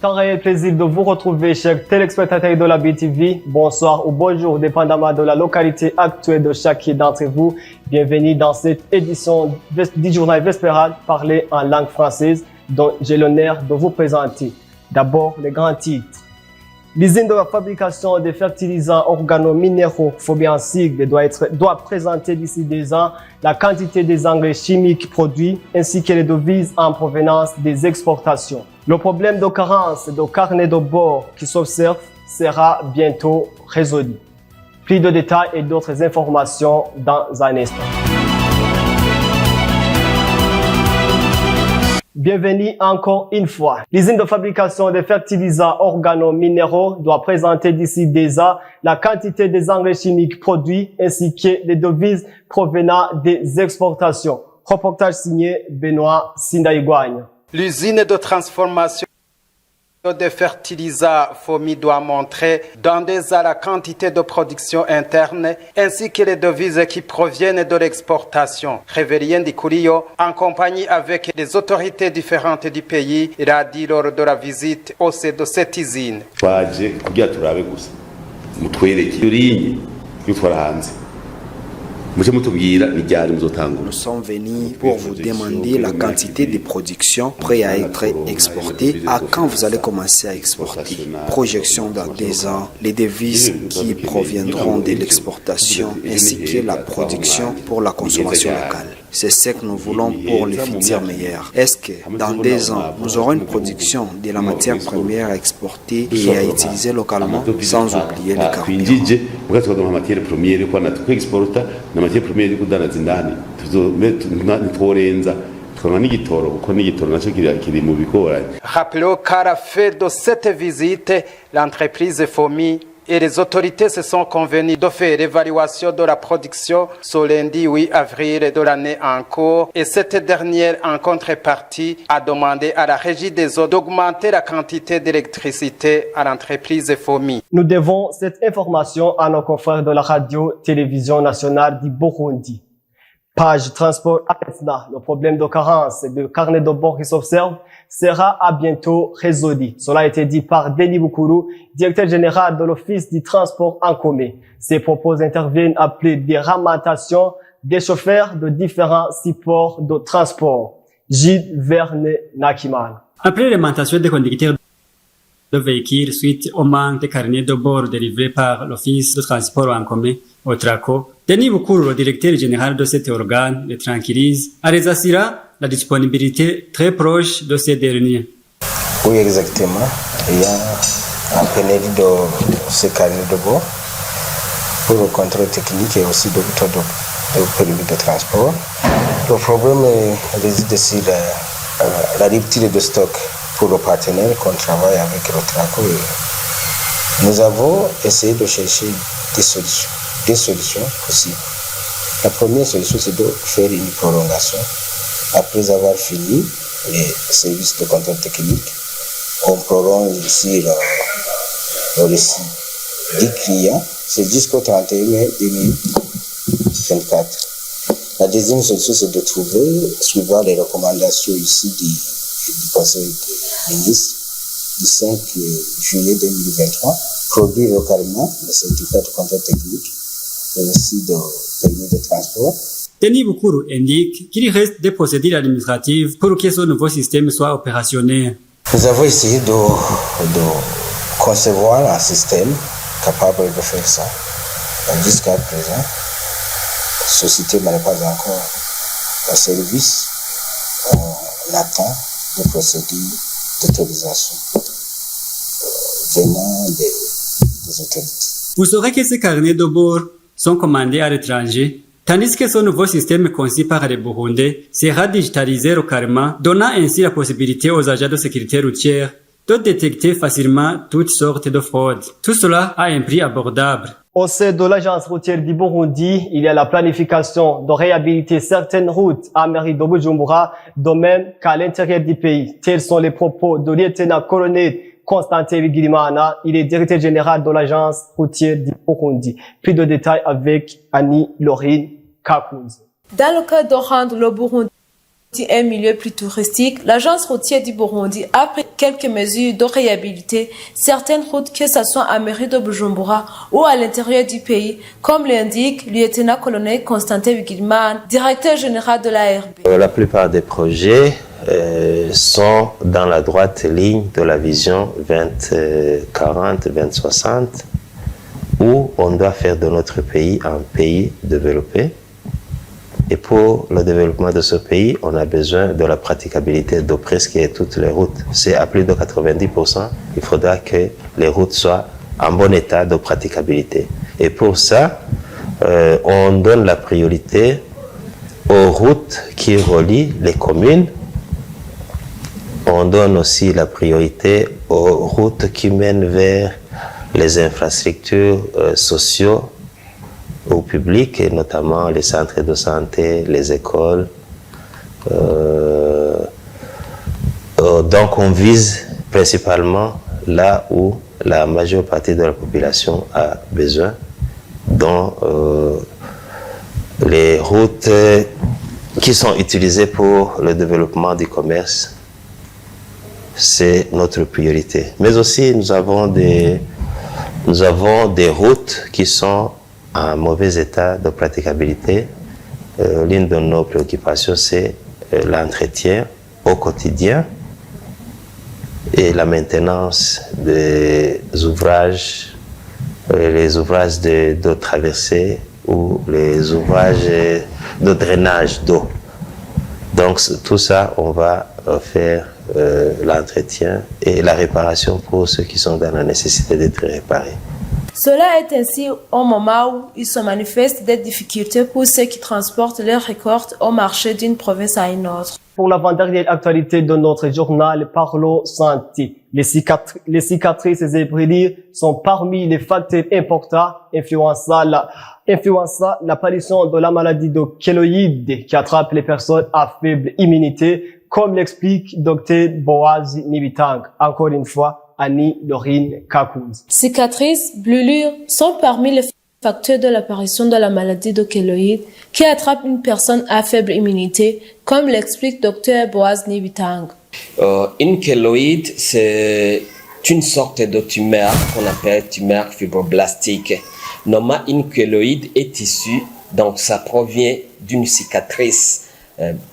tant réel plaisir de vous retrouver, chers téléspectateurs de la BTV. Bonsoir ou bonjour, dépendamment de la localité actuelle de chacun d'entre vous. Bienvenue dans cette édition du journal Vespéral parlé en langue française, dont j'ai l'honneur de vous présenter. D'abord, les grands titres. L'usine de la fabrication des fertilisants organominéraux, Phobie en sigle, doit présenter d'ici 2 ans la quantité des engrais chimiques produits ainsi que les devises en provenance des exportations. Le problème de carence de carnet de bord qui s'observe sera bientôt résolu. Plus de détails et d'autres informations dans un instant. Bienvenue encore une fois. L'usine de fabrication des fertilisants organominéraux doit présenter d'ici 2 ans la quantité des engrais chimiques produits ainsi que les devises provenant des exportations. Reportage signé Benoît Sindaïguagne. L'usine de transformation des fertilisants Phobie doit montrer dans des ans la quantité de production interne ainsi que les devises qui proviennent de l'exportation. Révérien Di Curio, en compagnie avec les autorités différentes du pays, il a dit lors de la visite au sein de cette usine. Nous sommes venus pour vous demander la quantité de production prête à être exportée, à quand vous allez commencer à exporter. Projection dans 2 ans, les devises qui proviendront de l'exportation ainsi que la production pour la consommation locale. C'est ce que nous voulons pour les futurs meilleurs. Est-ce que dans 2 ans, nous aurons une production de la matière première à exporter et à utiliser localement sans oublier les carburants? Rappelons qu'à la fin de cette visite, l'entreprise Phobie et les autorités se sont convenues de faire l'évaluation de la production ce lundi 8 avril de l'année en cours. Et cette dernière, en contrepartie, a demandé à la Régie des eaux d'augmenter la quantité d'électricité à l'entreprise Phobie. Nous devons cette information à nos confrères de la radio-télévision nationale du Burundi. Page transport AFNA, le problème de carence et de carnet de bord qui s'observe sera à bientôt résolu. Cela a été dit par Denis Boukourou, directeur général de l'Office du transport en commun. Ces propos interviennent après des lamentations des chauffeurs de différents supports de transport. Gilles Verne Nakiman. Après les lamentations des conducteurs de véhicules suite au manque de carnet de bord délivré par l'Office de transport en commun au TRACO, Denis Boukourou, le directeur général de cet organe, les tranquillise en les assurant la disponibilité très proche de ces derniers. Oui, exactement. Il y a un pénurie de ce carnet de bord pour le contrôle technique et aussi de permis de transport. Le problème réside sur la rupture de stock pour le partenaire qu'on travaille avec le TRACO. Nous avons essayé de chercher des solutions possibles. La première solution, c'est de faire une prolongation. Après avoir fini les services de contrôle technique, on prolonge ici le récit du client, c'est jusqu'au 31 mai 2024. La deuxième solution, c'est de trouver, suivant les recommandations ici du Conseil des ministres, du 5 juillet 2023, produire localement le certificat de contrôle technique et aussi de permis de transport. Denis Boukourou indique qu'il reste des procédures administratives pour que ce nouveau système soit opérationnel. Nous avons essayé de concevoir un système capable de faire ça. Jusqu'à présent, la société n'est pas encore en service. On attend des procédures d'autorisation venant des autorités. Vous saurez que ces carnets de bord sont commandés à l'étranger, tandis que ce nouveau système conçu par les Burundais sera digitalisé localement, donnant ainsi la possibilité aux agents de sécurité routière de détecter facilement toutes sortes de fraudes. Tout cela a un prix abordable. Au sein de l'agence routière du Burundi, il y a la planification de réhabiliter certaines routes à mairie de Bujumbura, de même qu'à l'intérieur du pays. Tels sont les propos de lieutenant-colonel Constantin Bigirimana, il est directeur général de l'agence routière du Burundi. Plus de détails avec Annie Laurine Kakouz. Dans le cadre de rendre le Burundi Un milieu plus touristique, l'agence routière du Burundi a pris quelques mesures de réhabiliter certaines routes, que ce soit à mairie de Bujumbura ou à l'intérieur du pays, comme l'indique le lieutenant-colonel Constantin Wigilman, directeur général de l'ARB. La plupart des projets sont dans la droite ligne de la vision 2040-2060, où on doit faire de notre pays un pays développé. Et pour le développement de ce pays, on a besoin de la praticabilité de presque toutes les routes. C'est à plus de 90%. Il faudra que les routes soient en bon état de praticabilité. Et pour ça, on donne la priorité aux routes qui relient les communes. On donne aussi la priorité aux routes qui mènent vers les infrastructures sociales au public, et notamment les centres de santé, les écoles. Donc on vise principalement là où la majeure partie de la population a besoin, dont les routes qui sont utilisées pour le développement du commerce. C'est notre priorité. Mais aussi nous avons des routes qui sont en mauvais état de praticabilité. L'une de nos préoccupations, c'est l'entretien au quotidien et la maintenance des ouvrages, les ouvrages de traversée ou les ouvrages de drainage d'eau. Donc tout ça, on va faire l'entretien et la réparation pour ceux qui sont dans la nécessité d'être réparés. Cela est ainsi au moment où il se manifeste des difficultés pour ceux qui transportent leurs récoltes au marché d'une province à une autre. Pour l'avant-dernière actualité de notre journal, parlons santé. Les cicatrices et brûlures sont parmi les facteurs importants influençant l'apparition de la maladie de kéloïde qui attrape les personnes à faible immunité, comme l'explique Dr Boaz Nibitang. Encore une fois, Annie-Laurine Kakouz. Cicatrices, brûlures sont parmi les facteurs de l'apparition de la maladie de kéloïde qui attrape une personne à faible immunité, comme l'explique Dr Boaz Nibitang. Une kéloïde, c'est une sorte de tumeur qu'on appelle tumeur fibroblastique. Normalement, une kéloïde est issue, donc ça provient d'une cicatrice.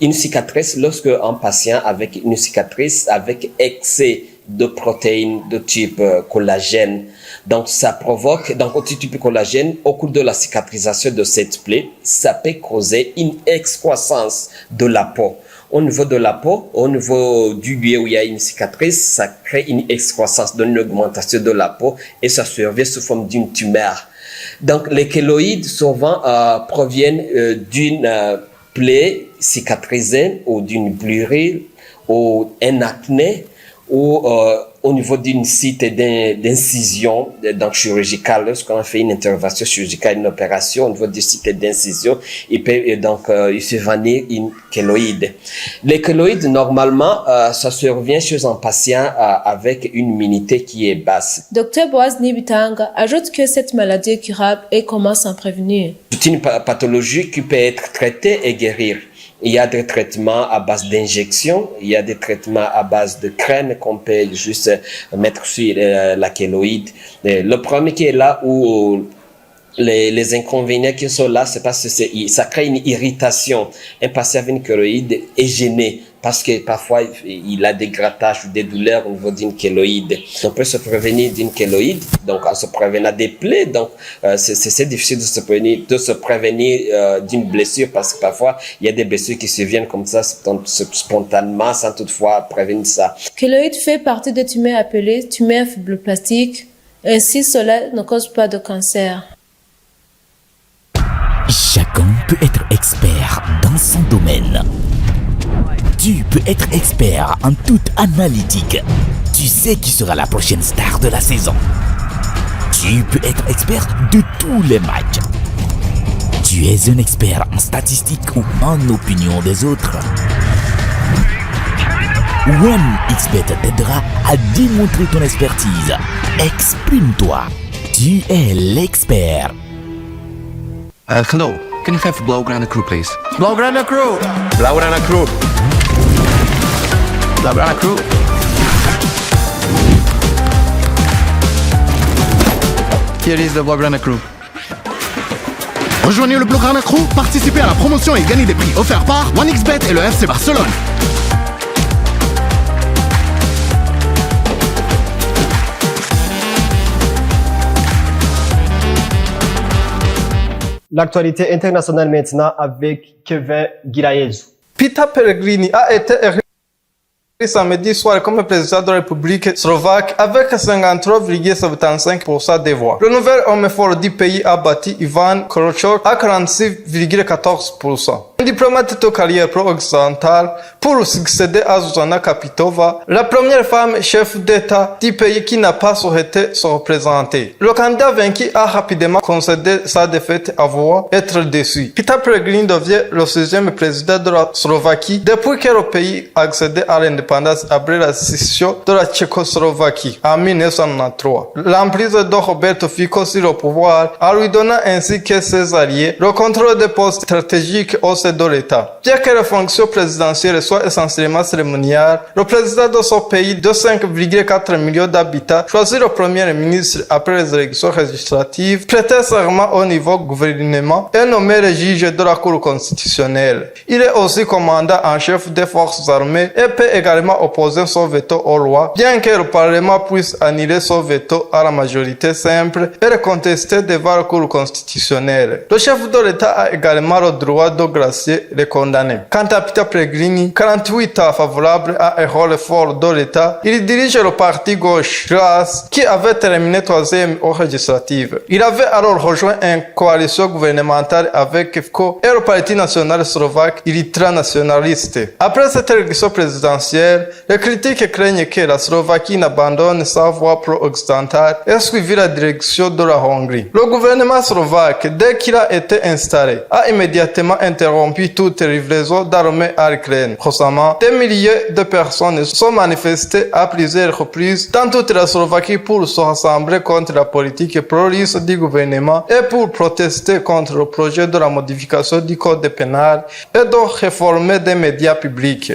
Une cicatrice, lorsque un patient avec une cicatrice avec excès de protéines de type collagène, donc ça provoque, donc au type collagène, au cours de la cicatrisation de cette plaie, ça peut causer une excroissance de la peau. Au niveau de la peau, au niveau du lieu où il y a une cicatrice, ça crée une excroissance, une augmentation de la peau et ça survient sous forme d'une tumeur. Donc les kéloïdes souvent proviennent d'une plaie cicatrisée ou d'une brûlure ou un acné ou au niveau d'une site d'incision chirurgicale. Lorsqu'on fait une intervention chirurgicale, une opération au niveau du site d'incision, il se venir une kéloïde. Les kéloïdes, normalement, ça survient chez un patient avec une immunité qui est basse. Dr Boaz Nibitang ajoute que cette maladie est curable et comment s'en prévenir. C'est une pathologie qui peut être traitée et guérir. Il y a des traitements à base d'injection, il y a des traitements à base de crème qu'on peut juste mettre sur la kéloïde. Le problème qui est là où les inconvénients qui sont là, c'est parce que ça crée une irritation. Un patient avec une kéloïde est gêné parce que parfois il a des grattages ou des douleurs au niveau d'une kéloïde. On peut se prévenir d'une kéloïde, donc en se prévenant des plaies. Donc c'est difficile de se prévenir d'une blessure parce que parfois il y a des blessures qui surviennent comme ça spontanément sans toutefois prévenir ça. Kéloïde fait partie des tumeurs appelées tumeurs fibroplastiques. Ainsi, cela ne cause pas de cancer. Chacun peut être expert dans son domaine. Tu peux être expert en toute analytique. Tu sais qui sera la prochaine star de la saison. Tu peux être expert de tous les matchs. Tu es un expert en statistiques ou en opinion des autres. OneXBet t'aidera à démontrer ton expertise. Exprime-toi. Tu es l'expert. Hello. Can you have Blaugrana Crew, please? Blaugrana Crew! Blaugrana Crew! Blaugrana Crew. Here is the Blaugrana Crew. Rejoignez le Blaugrana Crew, participez à la promotion et gagnez des prix offerts par 1xBet et le FC Barcelone. L'actualité internationale maintenant avec Kevin Guirayezu. Peter Pellegrini a été élu samedi soir comme président de la République slovaque avec 53,75% des voix. Le nouvel homme fort du pays a battu Ivan Korochok à 46,14%. Une diplomate de carrière pro-occidentale pour succéder à Zuzana Kapitova, la première femme chef d'État du pays qui n'a pas souhaité se représenter. Le candidat vaincu a rapidement concédé sa défaite à vouloir être déçu. Peter Pellegrini devient le 6e président de la Slovaquie depuis que le pays a accédé à l'indépendance après la scission de la Tchécoslovaquie en 1993. L'emprise de Roberto Fico sur le pouvoir a lui donné ainsi que ses alliés le contrôle des postes stratégiques au sein de l'État. Bien que la fonction présidentielle soit essentiellement cérémoniale, le président de ce pays de 5,4 millions d'habitants choisit le premier ministre après les élections législatives, prêter serment au niveau gouvernement et nommer le juge de la Cour constitutionnelle. Il est aussi commandant en chef des forces armées et peut également opposer son veto aux lois, bien que le Parlement puisse annuler son veto à la majorité simple et le contester devant la Cour constitutionnelle. Le chef de l'État a également le droit de gracier les condamnés. Quant à Peter Pellegrini, 48 ans favorable à un rôle fort de l'État, il dirige le parti gauche GLAS qui avait terminé 3e aux législatives. Il avait alors rejoint une coalition gouvernementale avec FCO et le Parti national slovaque ultranationaliste. Après cette élection présidentielle, les critiques craignent que la Slovaquie n'abandonne sa voie pro-occidentale et suivi la direction de la Hongrie. Le gouvernement slovaque, dès qu'il a été installé, a immédiatement interrompu toute livraison d'armées à l'Ukraine. Récemment, des milliers de personnes sont manifestées à plusieurs reprises dans toute la Slovaquie pour se rassembler contre la politique pro-russe du gouvernement et pour protester contre le projet de la modification du code pénal et de réformer des médias publics.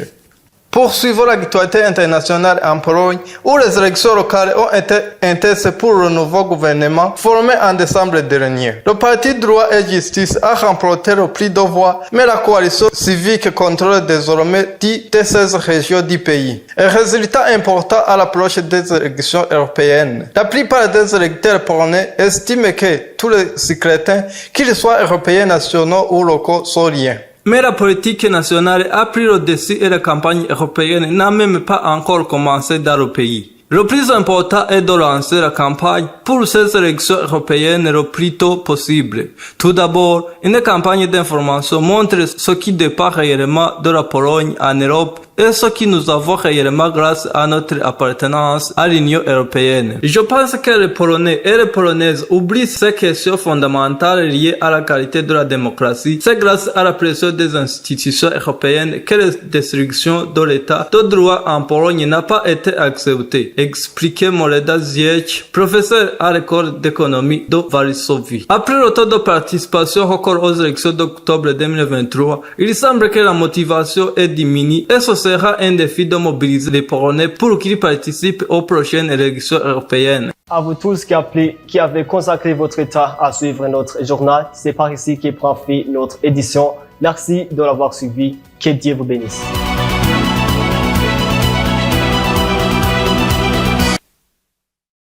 Poursuivons l'actualité internationale en Pologne, où les élections locales ont été intenses pour le nouveau gouvernement formé en décembre dernier. Le parti Droit et Justice a remporté le plus de voix, mais la coalition civique contrôle désormais 10 des 16 régions du pays. Un résultat important à l'approche des élections européennes. La plupart des électeurs polonais estiment que tous les scrutins, qu'ils soient européens, nationaux ou locaux, sont liés. Mais la politique nationale a pris le dessus et la campagne européenne n'a même pas encore commencé dans le pays. Le plus important est de lancer la campagne pour ces élections européennes le plus tôt possible. Tout d'abord, une campagne d'information montre ce qui dépend réellement de la Pologne en Europe et ce que nous avons réellement grâce à notre appartenance à l'Union européenne. Je pense que les Polonais et les Polonaises oublient ces questions fondamentales liées à la qualité de la démocratie. C'est grâce à la pression des institutions européennes que la destruction de l'état de droit en Pologne n'a pas été acceptée, expliquait Moleda Ziech, professeur à l'école d'économie de Varsovie. Après le taux de participation record aux élections d'octobre 2023, il semble que la motivation est diminuée et ce sera un défi de mobiliser les Polonais pour qu'ils participent aux prochaines élections européennes. À vous tous qui avez consacré votre temps à suivre notre journal, c'est par ici que prend fin notre édition. Merci de l'avoir suivi. Que Dieu vous bénisse.